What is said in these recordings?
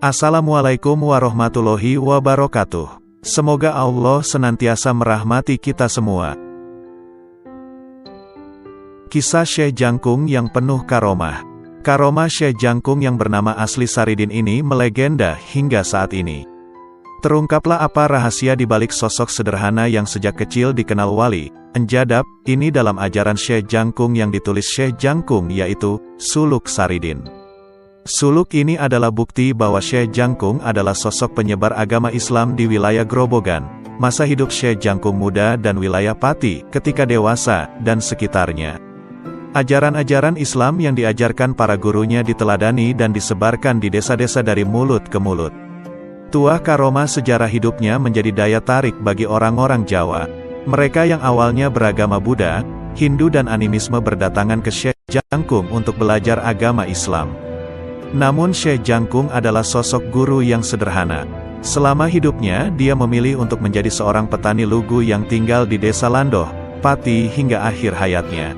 Assalamualaikum warahmatullahi wabarakatuh. Semoga Allah senantiasa merahmati kita semua. Kisah Syekh Jangkung yang penuh karomah. Karomah Syekh Jangkung yang bernama asli Saridin ini melegenda hingga saat ini. Terungkaplah apa rahasia di balik sosok sederhana yang sejak kecil dikenal wali, enjadab, ini dalam ajaran Syekh Jangkung yang ditulis Syekh Jangkung yaitu, Suluk Saridin. Suluk ini adalah bukti bahwa Syekh Jangkung adalah sosok penyebar agama Islam di wilayah Grobogan, masa hidup Syekh Jangkung muda dan wilayah Pati, ketika dewasa, dan sekitarnya. Ajaran-ajaran Islam yang diajarkan para gurunya diteladani dan disebarkan di desa-desa dari mulut ke mulut. Tuah karomah sejarah hidupnya menjadi daya tarik bagi orang-orang Jawa. Mereka yang awalnya beragama Buddha, Hindu dan animisme berdatangan ke Syekh Jangkung untuk belajar agama Islam. Namun Syekh Jangkung adalah sosok guru yang sederhana. Selama hidupnya, dia memilih untuk menjadi seorang petani lugu yang tinggal di desa Landoh, Pati hingga akhir hayatnya.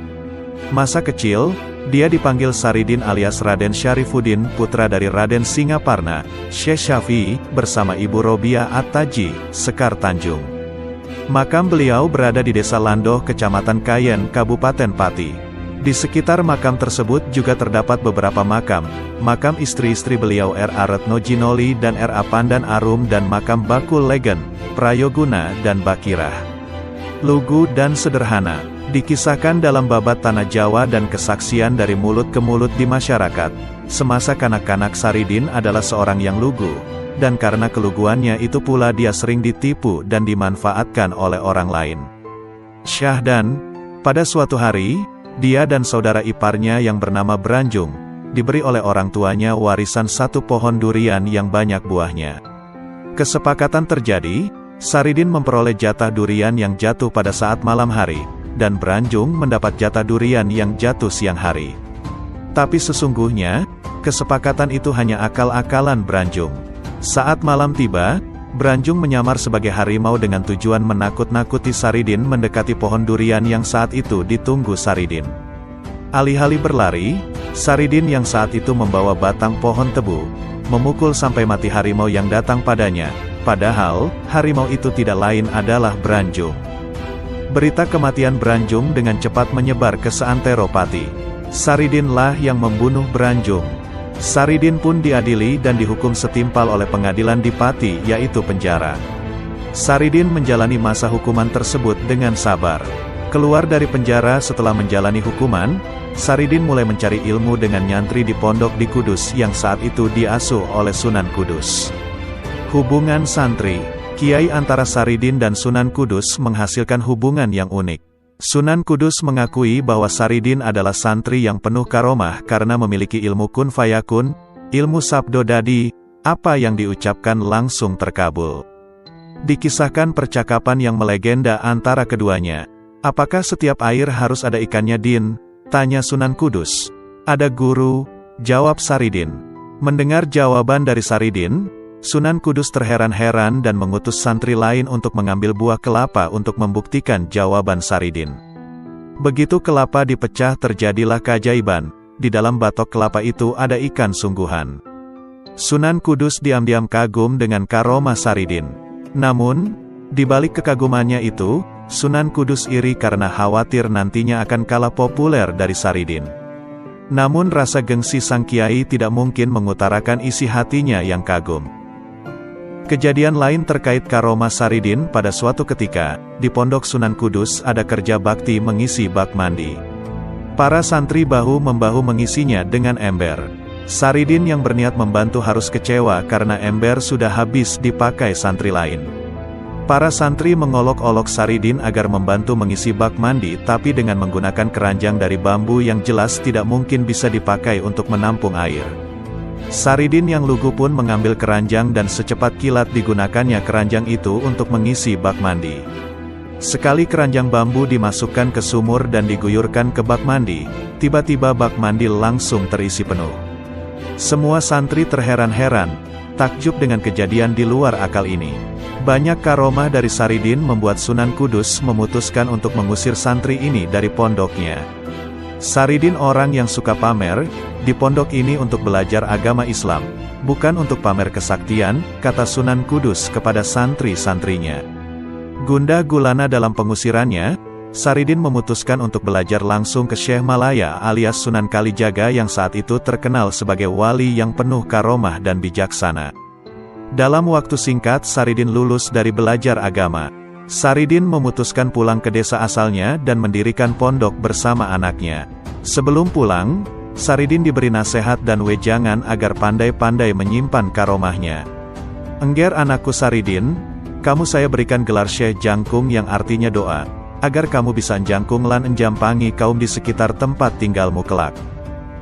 Masa kecil, dia dipanggil Saridin alias Raden Syarifuddin, putra dari Raden Singaparna, Syekh Syafi'i, bersama Ibu Robiah At-Taji, Sekar Tanjung. Makam beliau berada di desa Landoh, Kecamatan Kayen, Kabupaten Pati. Di sekitar makam tersebut juga terdapat beberapa makam istri-istri beliau R.A. Retno Jinoli dan R.A. Pandan Arum dan makam Bakul Legen, Prayoguna dan Bakirah. Lugu dan sederhana, dikisahkan dalam babat Tanah Jawa dan kesaksian dari mulut ke mulut di masyarakat. Semasa kanak-kanak Saridin adalah seorang yang lugu, dan karena keluguannya itu pula dia sering ditipu dan dimanfaatkan oleh orang lain. Syahdan, pada suatu hari, dia dan saudara iparnya yang bernama Branjung, diberi oleh orang tuanya warisan satu pohon durian yang banyak buahnya. Kesepakatan terjadi, Saridin memperoleh jatah durian yang jatuh pada saat malam hari, dan Branjung mendapat jatah durian yang jatuh siang hari. Tapi sesungguhnya, kesepakatan itu hanya akal-akalan Branjung. Saat malam tiba, Branjung menyamar sebagai harimau dengan tujuan menakut-nakuti Saridin mendekati pohon durian yang saat itu ditunggu Saridin. Alih-alih berlari, Saridin yang saat itu membawa batang pohon tebu, memukul sampai mati harimau yang datang padanya, padahal, harimau itu tidak lain adalah Branjung. Berita kematian Branjung dengan cepat menyebar ke seantero Pati. Saridinlah yang membunuh Branjung. Saridin pun diadili dan dihukum setimpal oleh pengadilan di Pati, yaitu penjara. Saridin menjalani masa hukuman tersebut dengan sabar. Keluar dari penjara setelah menjalani hukuman, Saridin mulai mencari ilmu dengan nyantri di pondok di Kudus yang saat itu diasuh oleh Sunan Kudus. Hubungan santri, kiai antara Saridin dan Sunan Kudus menghasilkan hubungan yang unik. Sunan Kudus mengakui bahwa Saridin adalah santri yang penuh karomah karena memiliki ilmu kun fayakun, ilmu sabdo dadi, apa yang diucapkan langsung terkabul. Dikisahkan percakapan yang melegenda antara keduanya. Apakah setiap air harus ada ikannya Din? Tanya Sunan Kudus. Ada guru, jawab Saridin. Mendengar jawaban dari Saridin, Sunan Kudus terheran-heran dan mengutus santri lain untuk mengambil buah kelapa untuk membuktikan jawaban Saridin. Begitu kelapa dipecah terjadilah keajaiban, di dalam batok kelapa itu ada ikan sungguhan. Sunan Kudus diam-diam kagum dengan karomah Saridin. Namun, di balik kekagumannya itu, Sunan Kudus iri karena khawatir nantinya akan kalah populer dari Saridin. Namun rasa gengsi sang kiai tidak mungkin mengutarakan isi hatinya yang kagum. Kejadian lain terkait karomah Saridin pada suatu ketika, di pondok Sunan Kudus ada kerja bakti mengisi bak mandi. Para santri bahu-membahu mengisinya dengan ember. Saridin yang berniat membantu harus kecewa karena ember sudah habis dipakai santri lain. Para santri mengolok-olok Saridin agar membantu mengisi bak mandi tapi dengan menggunakan keranjang dari bambu yang jelas tidak mungkin bisa dipakai untuk menampung air. Saridin yang lugu pun mengambil keranjang dan secepat kilat digunakannya keranjang itu untuk mengisi bak mandi. Sekali keranjang bambu dimasukkan ke sumur dan diguyurkan ke bak mandi, tiba-tiba bak mandi langsung terisi penuh. Semua santri terheran-heran, takjub dengan kejadian di luar akal ini. Banyak karomah dari Saridin membuat Sunan Kudus memutuskan untuk mengusir santri ini dari pondoknya. Saridin orang yang suka pamer, di pondok ini untuk belajar agama Islam, bukan untuk pamer kesaktian, kata Sunan Kudus kepada santri-santrinya. Gundah gulana dalam pengusirannya, Saridin memutuskan untuk belajar langsung ke Syekh Malaya alias Sunan Kalijaga yang saat itu terkenal sebagai wali yang penuh karomah dan bijaksana. Dalam waktu singkat Saridin lulus dari belajar agama. Saridin memutuskan pulang ke desa asalnya dan mendirikan pondok bersama anaknya. Sebelum pulang, Saridin diberi nasihat dan wejangan agar pandai-pandai menyimpan karomahnya. "Engger anakku Saridin, kamu saya berikan gelar Syekh Jangkung yang artinya doa, agar kamu bisa jangkung lan enjampangi kaum di sekitar tempat tinggalmu kelak.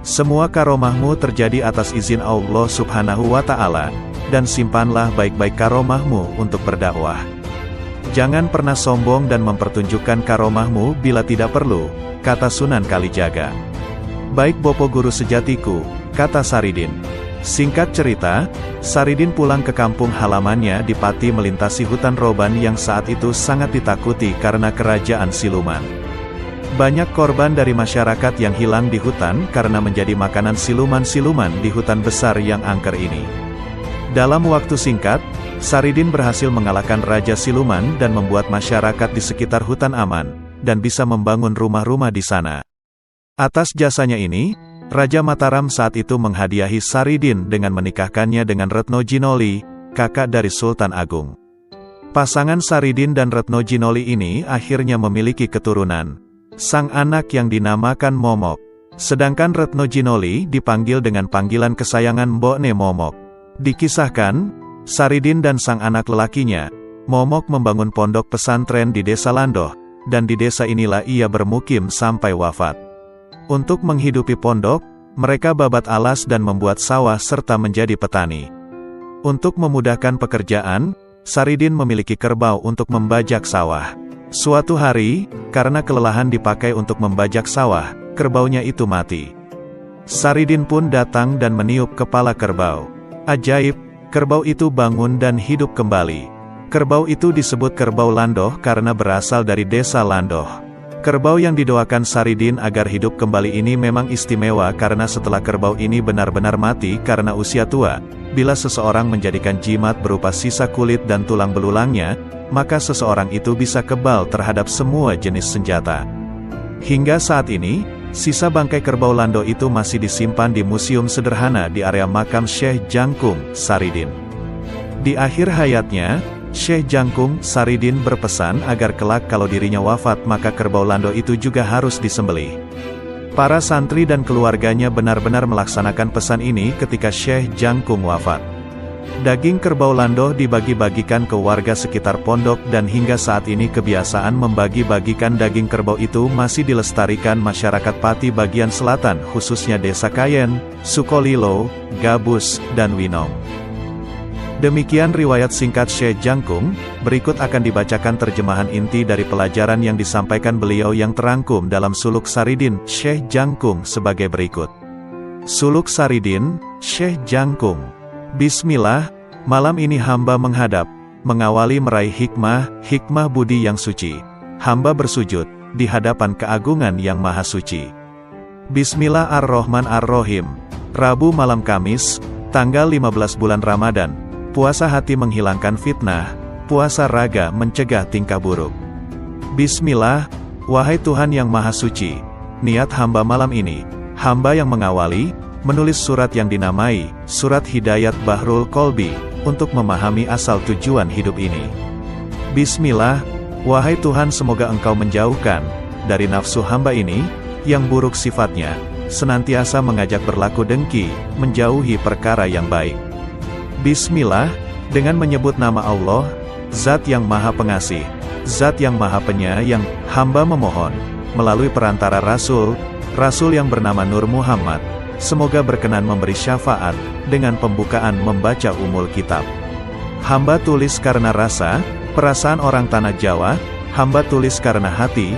Semua karomahmu terjadi atas izin Allah Subhanahu wa Ta'ala, dan simpanlah baik-baik karomahmu untuk berdakwah. Jangan pernah sombong dan mempertunjukkan karomahmu bila tidak perlu," kata Sunan Kalijaga. "Baik Bopo Guru sejatiku," kata Saridin. Singkat cerita, Saridin pulang ke kampung halamannya di Pati melintasi hutan roban yang saat itu sangat ditakuti karena kerajaan siluman. Banyak korban dari masyarakat yang hilang di hutan karena menjadi makanan siluman-siluman di hutan besar yang angker ini. Dalam waktu singkat, Saridin berhasil mengalahkan Raja Siluman dan membuat masyarakat di sekitar hutan aman, dan bisa membangun rumah-rumah di sana. Atas jasanya ini, Raja Mataram saat itu menghadiahi Saridin dengan menikahkannya dengan Retno Jinoli, kakak dari Sultan Agung. Pasangan Saridin dan Retno Jinoli ini akhirnya memiliki keturunan. Sang anak yang dinamakan Momok. Sedangkan Retno Jinoli dipanggil dengan panggilan kesayangan Mbokne Momok. Dikisahkan, Saridin dan sang anak lelakinya, Momok membangun pondok pesantren di desa Landoh, dan di desa inilah ia bermukim sampai wafat. Untuk menghidupi pondok, mereka babat alas dan membuat sawah serta menjadi petani. Untuk memudahkan pekerjaan, Saridin memiliki kerbau untuk membajak sawah. Suatu hari, karena kelelahan dipakai untuk membajak sawah, kerbaunya itu mati. Saridin pun datang dan meniup kepala kerbau. Ajaib, kerbau itu bangun dan hidup kembali. Kerbau itu disebut kerbau Landoh karena berasal dari desa Landoh. Kerbau yang didoakan Saridin agar hidup kembali ini memang istimewa karena setelah kerbau ini benar-benar mati karena usia tua, bila seseorang menjadikan jimat berupa sisa kulit dan tulang belulangnya, maka seseorang itu bisa kebal terhadap semua jenis senjata. Hingga saat ini, sisa bangkai kerbau Landoh itu masih disimpan di museum sederhana di area makam Syekh Jangkung, Saridin. Di akhir hayatnya, Syekh Jangkung, Saridin berpesan agar kelak kalau dirinya wafat maka kerbau Landoh itu juga harus disembelih. Para santri dan keluarganya benar-benar melaksanakan pesan ini ketika Syekh Jangkung wafat. Daging kerbau Landoh dibagi-bagikan ke warga sekitar pondok dan hingga saat ini kebiasaan membagi-bagikan daging kerbau itu masih dilestarikan masyarakat Pati bagian selatan khususnya Desa Kayen, Sukolilo, Gabus, dan Winong. Demikian riwayat singkat Syekh Jangkung, berikut akan dibacakan terjemahan inti dari pelajaran yang disampaikan beliau yang terangkum dalam Suluk Saridin, Syekh Jangkung sebagai berikut. Suluk Saridin, Syekh Jangkung. Bismillah, malam ini hamba menghadap, mengawali meraih hikmah budi yang suci. Hamba bersujud, di hadapan keagungan yang maha suci. Bismillahirrahmanirrahim. Rabu malam Kamis, tanggal 15 bulan Ramadan. Puasa hati menghilangkan fitnah, puasa raga mencegah tingkah buruk. Bismillah, wahai Tuhan yang maha suci, niat hamba malam ini, hamba yang mengawali, menulis surat yang dinamai, Surat Hidayat Bahrul Kolbi, untuk memahami asal tujuan hidup ini. Bismillah, wahai Tuhan semoga Engkau menjauhkan, dari nafsu hamba ini, yang buruk sifatnya, senantiasa mengajak berlaku dengki, menjauhi perkara yang baik. Bismillah, dengan menyebut nama Allah, Zat yang Maha Pengasih, Zat yang Maha Penyayang, hamba memohon, melalui perantara Rasul yang bernama Nur Muhammad, semoga berkenan memberi syafaat, dengan pembukaan membaca Ummul Kitab. Hamba tulis karena rasa, perasaan orang tanah Jawa, Hamba tulis karena hati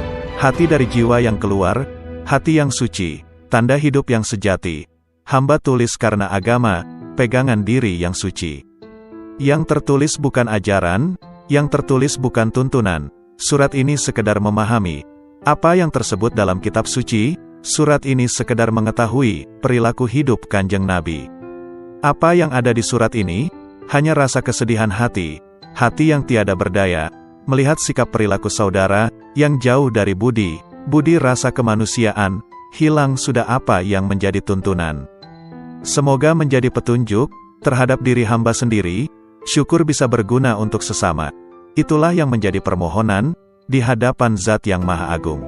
dari jiwa yang keluar, hati yang suci, tanda hidup yang sejati. Hamba tulis karena agama, pegangan diri yang suci. Yang tertulis bukan ajaran, yang tertulis bukan tuntunan. Surat ini sekedar memahami apa yang tersebut dalam kitab suci. Surat ini sekedar mengetahui perilaku hidup Kanjeng Nabi. Apa yang ada di surat ini? Hanya rasa kesedihan hati yang tiada berdaya, melihat sikap perilaku saudara yang jauh dari budi rasa kemanusiaan, hilang sudah apa yang menjadi tuntunan. Semoga menjadi petunjuk terhadap diri hamba sendiri, syukur bisa berguna untuk sesama. Itulah yang menjadi permohonan di hadapan Zat yang Maha Agung.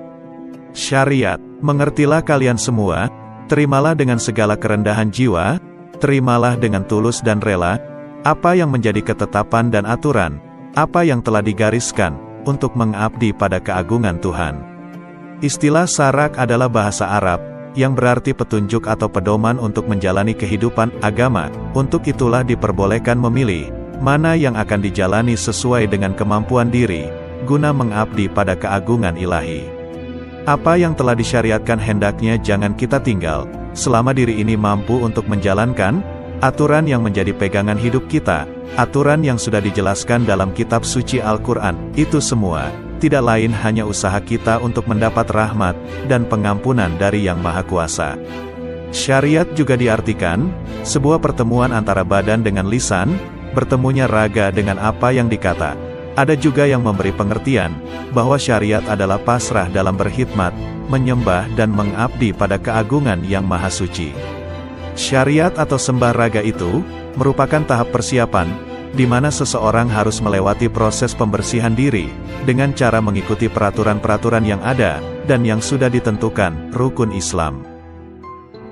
Syariat, mengertilah kalian semua, terimalah dengan segala kerendahan jiwa, terimalah dengan tulus dan rela, apa yang menjadi ketetapan dan aturan, apa yang telah digariskan, untuk mengabdi pada keagungan Tuhan. Istilah syarak adalah bahasa Arab, yang berarti petunjuk atau pedoman untuk menjalani kehidupan agama. Untuk itulah diperbolehkan memilih, mana yang akan dijalani sesuai dengan kemampuan diri, guna mengabdi pada keagungan ilahi. Apa yang telah disyariatkan hendaknya jangan kita tinggal, selama diri ini mampu untuk menjalankan aturan yang menjadi pegangan hidup kita, aturan yang sudah dijelaskan dalam kitab suci Al-Quran. Itu semua tidak lain hanya usaha kita untuk mendapat rahmat dan pengampunan dari Yang Maha Kuasa. Syariat juga diartikan sebuah pertemuan antara badan dengan lisan, bertemunya raga dengan apa yang dikata. Ada juga yang memberi pengertian bahwa syariat adalah pasrah dalam berkhidmat, menyembah dan mengabdi pada keagungan Yang Maha Suci. Syariat atau sembah raga itu merupakan tahap persiapan di mana seseorang harus melewati proses pembersihan diri dengan cara mengikuti peraturan-peraturan yang ada dan yang sudah ditentukan rukun Islam.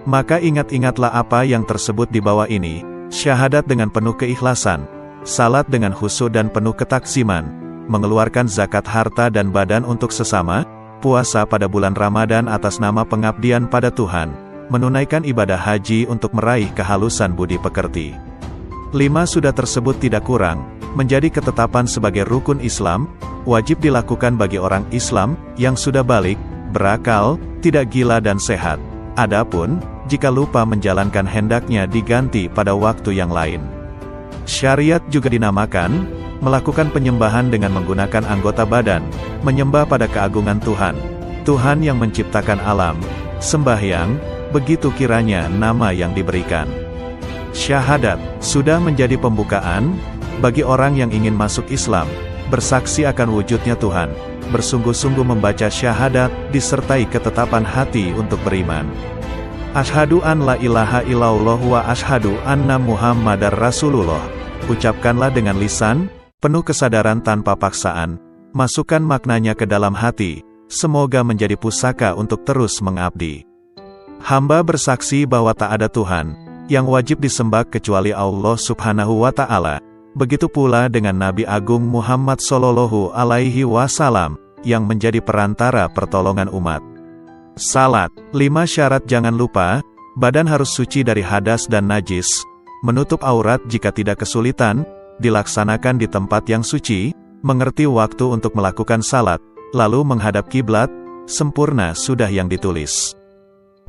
Maka ingat-ingatlah apa yang tersebut di bawah ini: syahadat dengan penuh keikhlasan, salat dengan khusyuk dan penuh ketaksiman, mengeluarkan zakat harta dan badan untuk sesama, puasa pada bulan Ramadan atas nama pengabdian pada Tuhan, menunaikan ibadah haji untuk meraih kehalusan budi pekerti. 5 sudah tersebut tidak kurang, menjadi ketetapan sebagai rukun Islam, wajib dilakukan bagi orang Islam yang sudah balik, berakal, tidak gila dan sehat. Adapun, jika lupa menjalankan hendaknya diganti pada waktu yang lain. Syariat juga dinamakan melakukan penyembahan dengan menggunakan anggota badan, menyembah pada keagungan Tuhan, Tuhan yang menciptakan alam, sembahyang, begitu kiranya nama yang diberikan. Syahadat sudah menjadi pembukaan bagi orang yang ingin masuk Islam, bersaksi akan wujudnya Tuhan, bersungguh-sungguh membaca syahadat disertai ketetapan hati untuk beriman. Asyhadu an la ilaha illallah wa asyhadu anna Muhammadar Rasulullah. Ucapkanlah dengan lisan, penuh kesadaran tanpa paksaan, masukkan maknanya ke dalam hati, semoga menjadi pusaka untuk terus mengabdi. Hamba bersaksi bahwa tak ada Tuhan yang wajib disembah kecuali Allah Subhanahu wa Ta'ala. Begitu pula dengan Nabi Agung Muhammad Sallallahu Alaihi Wasallam yang menjadi perantara pertolongan umat. Salat, 5 syarat jangan lupa, badan harus suci dari hadas dan najis, menutup aurat jika tidak kesulitan, dilaksanakan di tempat yang suci, mengerti waktu untuk melakukan salat, lalu menghadap kiblat, sempurna sudah yang ditulis.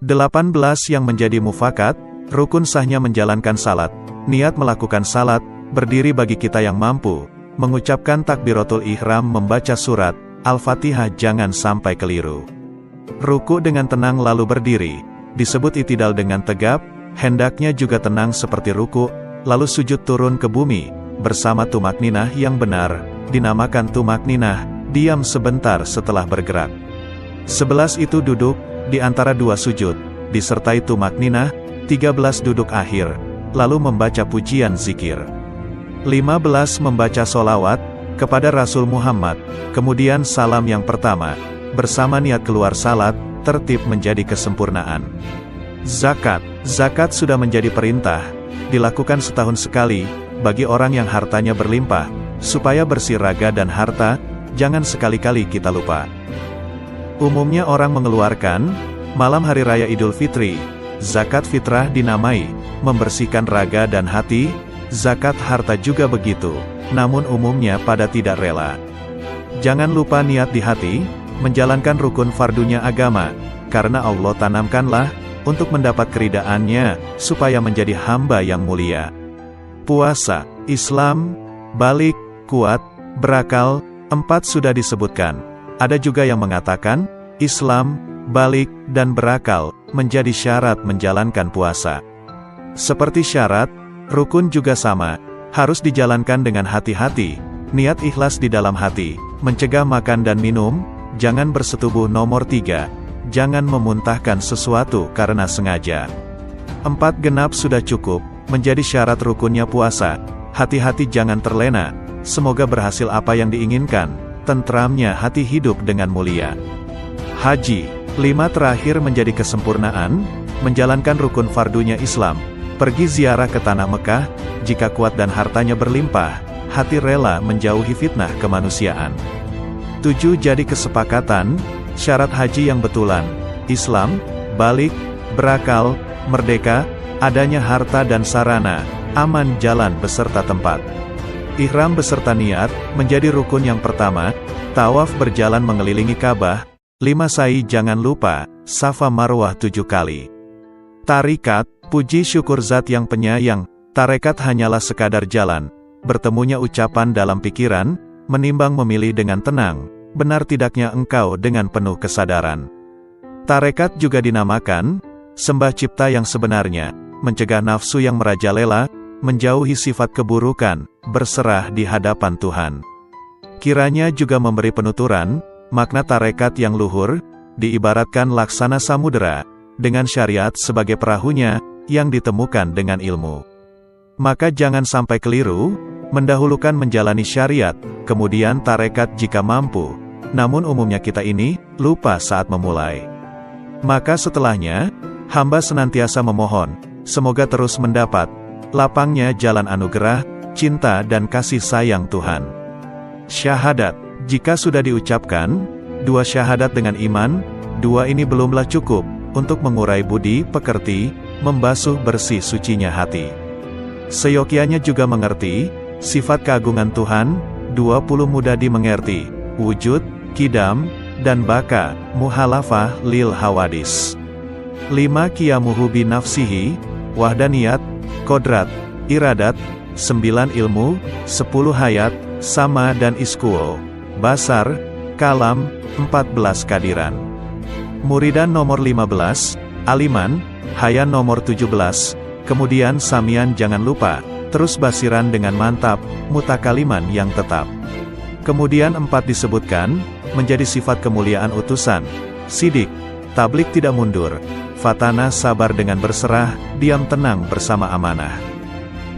18 yang menjadi mufakat, rukun sahnya menjalankan salat, niat melakukan salat, berdiri bagi kita yang mampu, mengucapkan takbiratul ihram, membaca surat Al-Fatihah jangan sampai keliru. Ruku dengan tenang lalu berdiri, disebut itidal dengan tegap, hendaknya juga tenang seperti ruku, lalu sujud turun ke bumi, bersama tumakninah yang benar, dinamakan tumakninah, diam sebentar setelah bergerak. 11 itu duduk, di antara 2 sujud, disertai tumakninah, 13 duduk akhir, lalu membaca pujian zikir. 15 membaca solawat kepada Rasul Muhammad, kemudian salam yang pertama, bersama niat keluar salat, tertib menjadi kesempurnaan. Zakat sudah menjadi perintah, dilakukan setahun sekali, bagi orang yang hartanya berlimpah, supaya bersih raga dan harta, jangan sekali-kali kita lupa. Umumnya orang mengeluarkan, malam hari raya Idul Fitri, zakat fitrah dinamai, membersihkan raga dan hati, zakat harta juga begitu, namun umumnya pada tidak rela. Jangan lupa niat di hati, menjalankan rukun fardunya agama, karena Allah tanamkanlah, untuk mendapat keridaannya, supaya menjadi hamba yang mulia. Puasa, Islam, balik, kuat, berakal, 4 sudah disebutkan. Ada juga yang mengatakan, Islam, balik, dan berakal, menjadi syarat menjalankan puasa. Seperti syarat, rukun juga sama, harus dijalankan dengan hati-hati, niat ikhlas di dalam hati, mencegah makan dan minum, jangan bersetubuh. Nomor 3, jangan memuntahkan sesuatu karena sengaja. 4 genap sudah cukup, menjadi syarat rukunnya puasa. Hati-hati jangan terlena, semoga berhasil apa yang diinginkan, tentramnya hati hidup dengan mulia. Haji, 5 terakhir menjadi kesempurnaan, menjalankan rukun fardunya Islam. Pergi ziarah ke tanah Mekah, jika kuat dan hartanya berlimpah, hati rela menjauhi fitnah kemanusiaan. 7 jadi kesepakatan, syarat haji yang betulan, Islam, balik, berakal, merdeka, adanya harta dan sarana, aman jalan beserta tempat. Ihram beserta niat, menjadi rukun yang pertama, tawaf berjalan mengelilingi Ka'bah, 5 sa'i jangan lupa, Safa Marwah 7 kali. Tarikat, puji syukur zat yang penyayang, tarekat hanyalah sekadar jalan, bertemunya ucapan dalam pikiran, menimbang memilih dengan tenang, benar tidaknya engkau dengan penuh kesadaran. Tarekat juga dinamakan, sembah cipta yang sebenarnya, mencegah nafsu yang merajalela, menjauhi sifat keburukan, berserah di hadapan Tuhan. Kiranya juga memberi penuturan, makna tarekat yang luhur, diibaratkan laksana samudera, dengan syariat sebagai perahunya, yang ditemukan dengan ilmu. Maka jangan sampai keliru, mendahulukan menjalani syariat, kemudian tarekat jika mampu, namun umumnya kita ini, lupa saat memulai. Maka setelahnya, hamba senantiasa memohon, semoga terus mendapat, lapangnya jalan anugerah, cinta dan kasih sayang Tuhan. Syahadat, jika sudah diucapkan, 2 syahadat dengan iman, 2 ini belumlah cukup, untuk mengurai budi pekerti, membasuh bersih sucinya hati. Seyogyanya juga mengerti, sifat keagungan Tuhan, 20 mudah dimengerti, wujud, kidam, dan baka, muhalafah lil hawadis. 5 qiyamuhu bi nafsihi, wahdaniyat, kodrat, iradat, 9 ilmu, 10 hayat, sama dan iskuo, basar, kalam, 14 kadiran. Muridan nomor 15, aliman, hayan nomor 17, kemudian samian jangan lupa, terus basiran dengan mantap, mutakaliman yang tetap. Kemudian 4 disebutkan, menjadi sifat kemuliaan utusan, sidik, tablik tidak mundur, fatana sabar dengan berserah, diam tenang bersama amanah.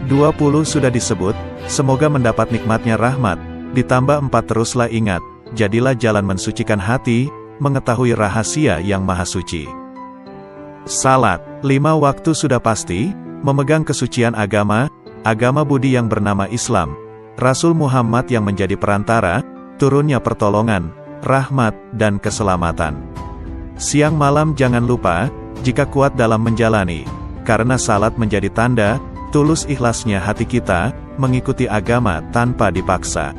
20 sudah disebut, semoga mendapat nikmatnya rahmat, ditambah 4 teruslah ingat, jadilah jalan mensucikan hati, mengetahui rahasia yang maha suci. Salat, 5 waktu sudah pasti, memegang kesucian agama, agama budi yang bernama Islam, Rasul Muhammad yang menjadi perantara, turunnya pertolongan, rahmat, dan keselamatan. Siang malam jangan lupa, jika kuat dalam menjalani, karena salat menjadi tanda, tulus ikhlasnya hati kita, mengikuti agama tanpa dipaksa.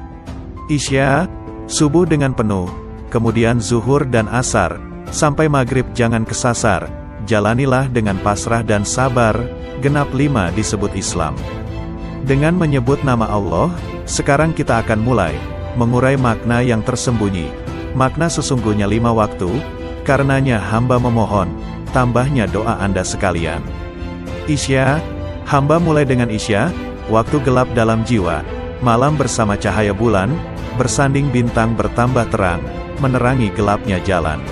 Isya, subuh dengan penuh, kemudian zuhur dan asar, sampai maghrib jangan kesasar, jalanilah dengan pasrah dan sabar, genap 5 disebut Islam. Dengan menyebut nama Allah, sekarang kita akan mulai, mengurai makna yang tersembunyi, makna sesungguhnya 5 waktu, karenanya hamba memohon, tambahnya doa Anda sekalian. Isya, hamba mulai dengan Isya, waktu gelap dalam jiwa, malam bersama cahaya bulan, bersanding bintang bertambah terang, menerangi gelapnya jalan.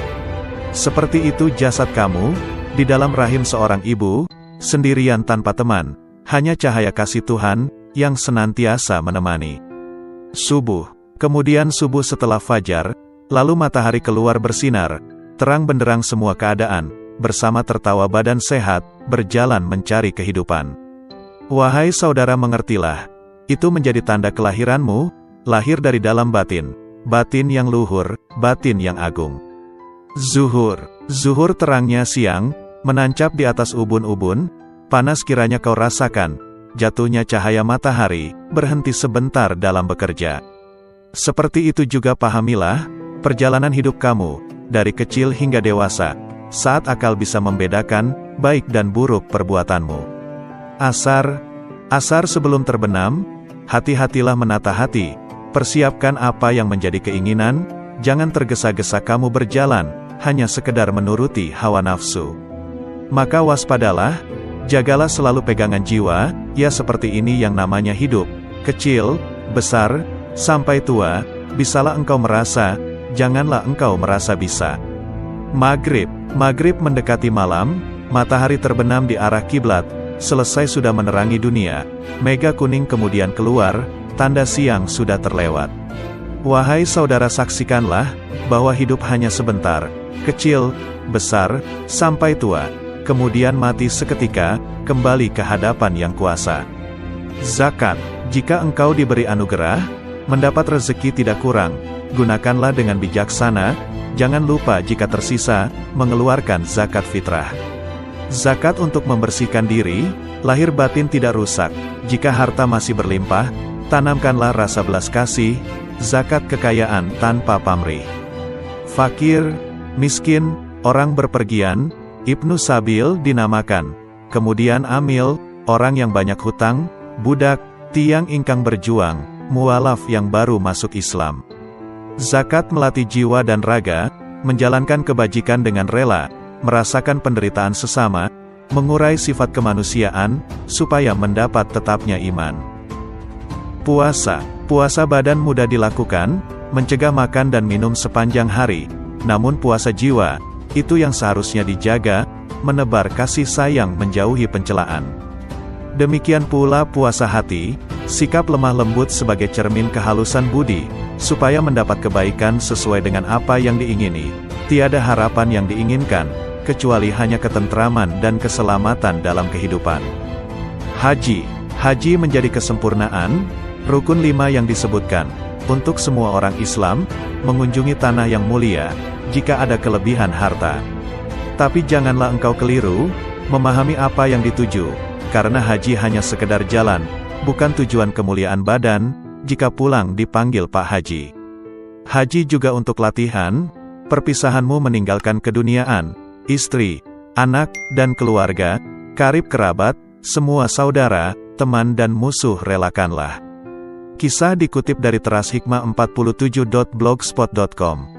Seperti itu jasad kamu, di dalam rahim seorang ibu, sendirian tanpa teman, hanya cahaya kasih Tuhan, yang senantiasa menemani. Subuh, kemudian subuh setelah fajar, lalu matahari keluar bersinar, terang benderang semua keadaan, bersama tertawa badan sehat, berjalan mencari kehidupan. Wahai saudara mengertilah, itu menjadi tanda kelahiranmu, lahir dari dalam batin, batin yang luhur, batin yang agung. Zuhur, zuhur terangnya siang, menancap di atas ubun-ubun, panas kiranya kau rasakan, jatuhnya cahaya matahari, berhenti sebentar dalam bekerja. Seperti itu juga pahamilah, perjalanan hidup kamu, dari kecil hingga dewasa, saat akal bisa membedakan, baik dan buruk perbuatanmu. Asar sebelum terbenam, hati-hatilah menata hati, persiapkan apa yang menjadi keinginan, jangan tergesa-gesa kamu berjalan, hanya sekedar menuruti hawa nafsu. Maka waspadalah, jagalah selalu pegangan jiwa, ya seperti ini yang namanya hidup, kecil, besar, sampai tua, bisalah engkau merasa, janganlah engkau merasa bisa. Maghrib mendekati malam, matahari terbenam di arah kiblat, selesai sudah menerangi dunia, mega kuning kemudian keluar, tanda siang sudah terlewat. Wahai saudara, saksikanlah, bahwa hidup hanya sebentar, kecil, besar, sampai tua, kemudian mati seketika, kembali ke hadapan Yang Kuasa. Zakat, jika engkau diberi anugerah, mendapat rezeki tidak kurang, gunakanlah dengan bijaksana, jangan lupa jika tersisa, mengeluarkan zakat fitrah. Zakat untuk membersihkan diri, lahir batin tidak rusak, jika harta masih berlimpah, tanamkanlah rasa belas kasih, zakat kekayaan tanpa pamrih. Fakir, miskin, orang berpergian, Ibnu Sabil dinamakan, kemudian amil, orang yang banyak hutang, budak, tiang ingkang berjuang, mualaf yang baru masuk Islam. Zakat melatih jiwa dan raga, menjalankan kebajikan dengan rela, merasakan penderitaan sesama, mengurai sifat kemanusiaan, supaya mendapat tetapnya iman. Puasa badan mudah dilakukan, mencegah makan dan minum sepanjang hari, namun puasa jiwa, itu yang seharusnya dijaga, menebar kasih sayang menjauhi pencelaan. Demikian pula puasa hati, sikap lemah lembut sebagai cermin kehalusan budi, supaya mendapat kebaikan sesuai dengan apa yang diingini. Tiada harapan yang diinginkan, kecuali hanya ketentraman dan keselamatan dalam kehidupan. Haji menjadi kesempurnaan, rukun 5 yang disebutkan, untuk semua orang Islam, mengunjungi tanah yang mulia, jika ada kelebihan harta. Tapi janganlah engkau keliru, memahami apa yang dituju, karena haji hanya sekedar jalan, bukan tujuan kemuliaan badan, jika pulang dipanggil Pak Haji. Haji juga untuk latihan, perpisahanmu meninggalkan keduniaan, istri, anak, dan keluarga, karib kerabat, semua saudara, teman dan musuh relakanlah. Kisah dikutip dari Teras Hikmah 47.blogspot.com.